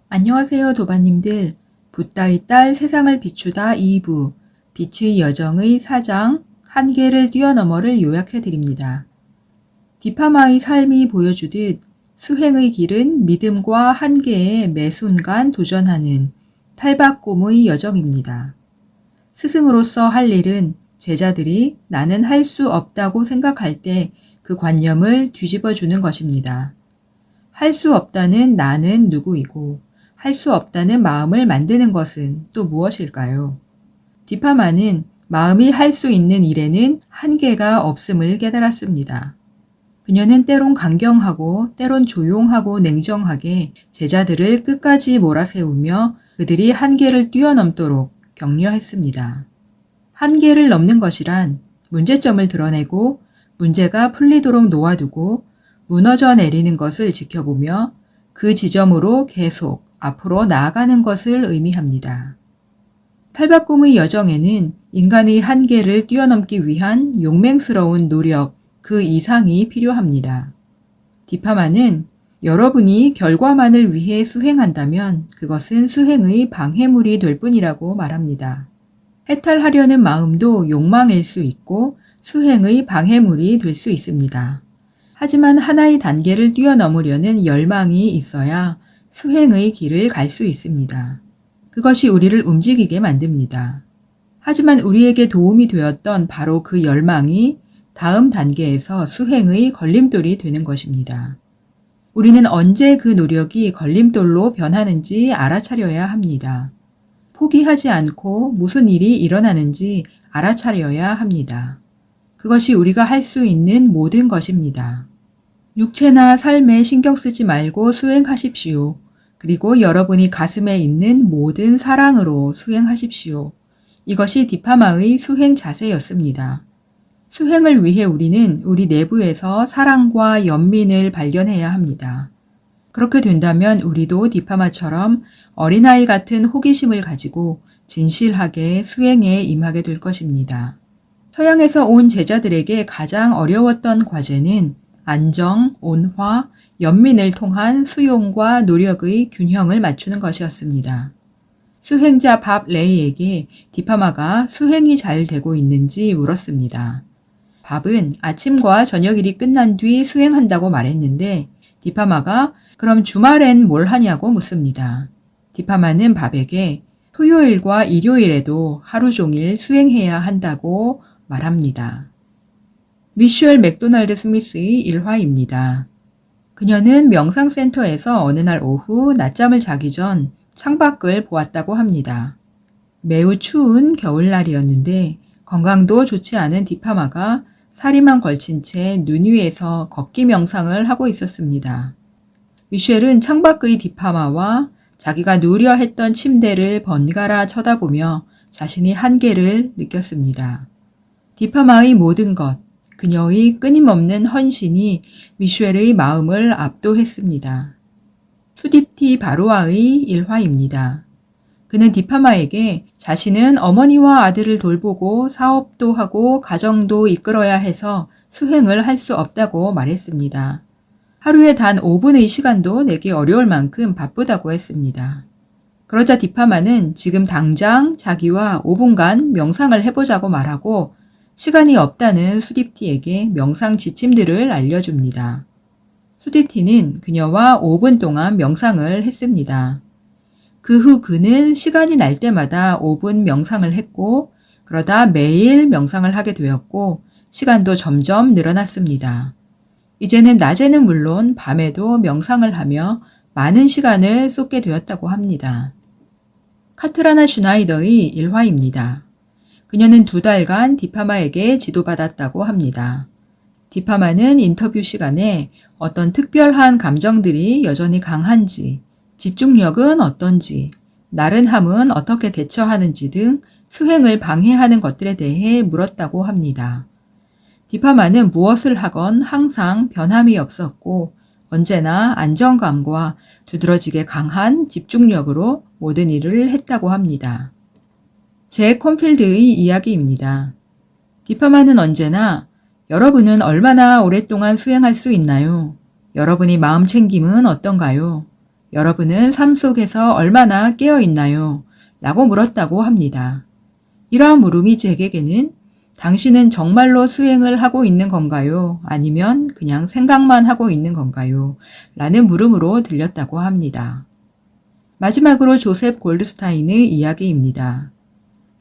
안녕하세요, 도반님들. 붓다의 딸 세상을 비추다 2부 빛의 여정의 4장 한계를 뛰어넘어를 요약해 드립니다. 디파마의 삶이 보여주듯 수행의 길은 믿음과 한계에 매 순간 도전하는 탈박 꿈의 여정입니다. 스승으로서 할 일은 제자들이 나는 할 수 없다고 생각할 때 그 관념을 뒤집어 주는 것입니다. 할 수 없다는 나는 누구이고 할 수 없다는 마음을 만드는 것은 또 무엇일까요? 디파마는 마음이 할 수 있는 일에는 한계가 없음을 깨달았습니다. 그녀는 때론 강경하고 때론 조용하고 냉정하게 제자들을 끝까지 몰아세우며 그들이 한계를 뛰어넘도록 격려했습니다. 한계를 넘는 것이란 문제점을 드러내고 문제가 풀리도록 놓아두고 무너져 내리는 것을 지켜보며 그 지점으로 계속 앞으로 나아가는 것을 의미합니다. 탈바꿈의 여정에는 인간의 한계를 뛰어넘기 위한 용맹스러운 노력, 그 이상이 필요합니다. 디파마는 여러분이 결과만을 위해 수행한다면 그것은 수행의 방해물이 될 뿐이라고 말합니다. 해탈하려는 마음도 욕망일 수 있고 수행의 방해물이 될 수 있습니다. 하지만 하나의 단계를 뛰어넘으려는 열망이 있어야 수행의 길을 갈 수 있습니다. 그것이 우리를 움직이게 만듭니다. 하지만 우리에게 도움이 되었던 바로 그 열망이 다음 단계에서 수행의 걸림돌이 되는 것입니다. 우리는 언제 그 노력이 걸림돌로 변하는지 알아차려야 합니다. 포기하지 않고 무슨 일이 일어나는지 알아차려야 합니다. 그것이 우리가 할 수 있는 모든 것입니다. 육체나 삶에 신경 쓰지 말고 수행하십시오. 그리고 여러분이 가슴에 있는 모든 사랑으로 수행하십시오. 이것이 디파마의 수행 자세였습니다. 수행을 위해 우리는 우리 내부에서 사랑과 연민을 발견해야 합니다. 그렇게 된다면 우리도 디파마처럼 어린아이 같은 호기심을 가지고 진실하게 수행에 임하게 될 것입니다. 서양에서 온 제자들에게 가장 어려웠던 과제는 안정, 온화, 연민을 통한 수용과 노력의 균형을 맞추는 것이었습니다. 수행자 밥 레이에게 디파마가 수행이 잘 되고 있는지 물었습니다. 밥은 아침과 저녁일이 끝난 뒤 수행한다고 말했는데 디파마가 그럼 주말엔 뭘 하냐고 묻습니다. 디파마는 밥에게 토요일과 일요일에도 하루 종일 수행해야 한다고 말합니다. 미셸 맥도날드 스미스의 일화입니다. 그녀는 명상센터에서 어느 날 오후 낮잠을 자기 전 창밖을 보았다고 합니다. 매우 추운 겨울날이었는데 건강도 좋지 않은 디파마가 살이만 걸친 채 눈 위에서 걷기 명상을 하고 있었습니다. 미셸은 창밖의 디파마와 자기가 누려 했던 침대를 번갈아 쳐다보며 자신의 한계를 느꼈습니다. 디파마의 모든 것, 그녀의 끊임없는 헌신이 미셸의 마음을 압도했습니다. 수딥티 바로아의 일화입니다. 그는 디파마에게 자신은 어머니와 아들을 돌보고 사업도 하고 가정도 이끌어야 해서 수행을 할 수 없다고 말했습니다. 하루에 단 5분의 시간도 내기 어려울 만큼 바쁘다고 했습니다. 그러자 디파마는 지금 당장 자기와 5분간 명상을 해보자고 말하고 시간이 없다는 수딥티에게 명상 지침들을 알려줍니다. 수딥티는 그녀와 5분 동안 명상을 했습니다. 그 후 그는 시간이 날 때마다 5분 명상을 했고 그러다 매일 명상을 하게 되었고 시간도 점점 늘어났습니다. 이제는 낮에는 물론 밤에도 명상을 하며 많은 시간을 쏟게 되었다고 합니다. 카트라나 슈나이더의 일화입니다. 그녀는 2달간 디파마에게 지도받았다고 합니다. 디파마는 인터뷰 시간에 어떤 특별한 감정들이 여전히 강한지, 집중력은 어떤지, 나른함은 어떻게 대처하는지 등 수행을 방해하는 것들에 대해 물었다고 합니다. 디파마는 무엇을 하건 항상 변함이 없었고 언제나 안정감과 두드러지게 강한 집중력으로 모든 일을 했다고 합니다. 잭 콘필드의 이야기입니다. 디파마는 언제나 여러분은 얼마나 오랫동안 수행할 수 있나요? 여러분의 마음 챙김은 어떤가요? 여러분은 삶 속에서 얼마나 깨어 있나요? 라고 물었다고 합니다. 이러한 물음이 제게는 당신은 정말로 수행을 하고 있는 건가요? 아니면 그냥 생각만 하고 있는 건가요? 라는 물음으로 들렸다고 합니다. 마지막으로 조셉 골드스타인의 이야기입니다.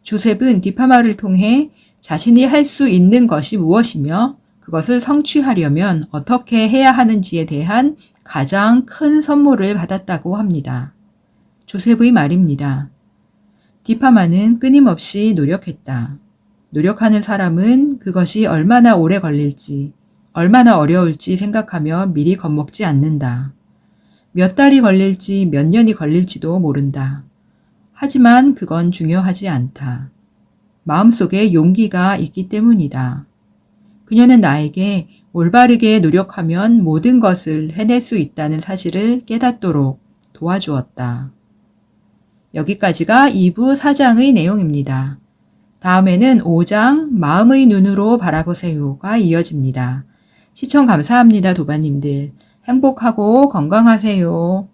조셉은 디파마를 통해 자신이 할 수 있는 것이 무엇이며 그것을 성취하려면 어떻게 해야 하는지에 대한 가장 큰 선물을 받았다고 합니다. 조셉의 말입니다. 디파마는 끊임없이 노력했다. 노력하는 사람은 그것이 얼마나 오래 걸릴지, 얼마나 어려울지 생각하며 미리 겁먹지 않는다. 몇 달이 걸릴지 몇 년이 걸릴지도 모른다. 하지만 그건 중요하지 않다. 마음속에 용기가 있기 때문이다. 그녀는 나에게 올바르게 노력하면 모든 것을 해낼 수 있다는 사실을 깨닫도록 도와주었다. 여기까지가 2부 4장의 내용입니다. 다음에는 5장 마음의 눈으로 바라보세요가 이어집니다. 시청 감사합니다, 도반님들. 행복하고 건강하세요.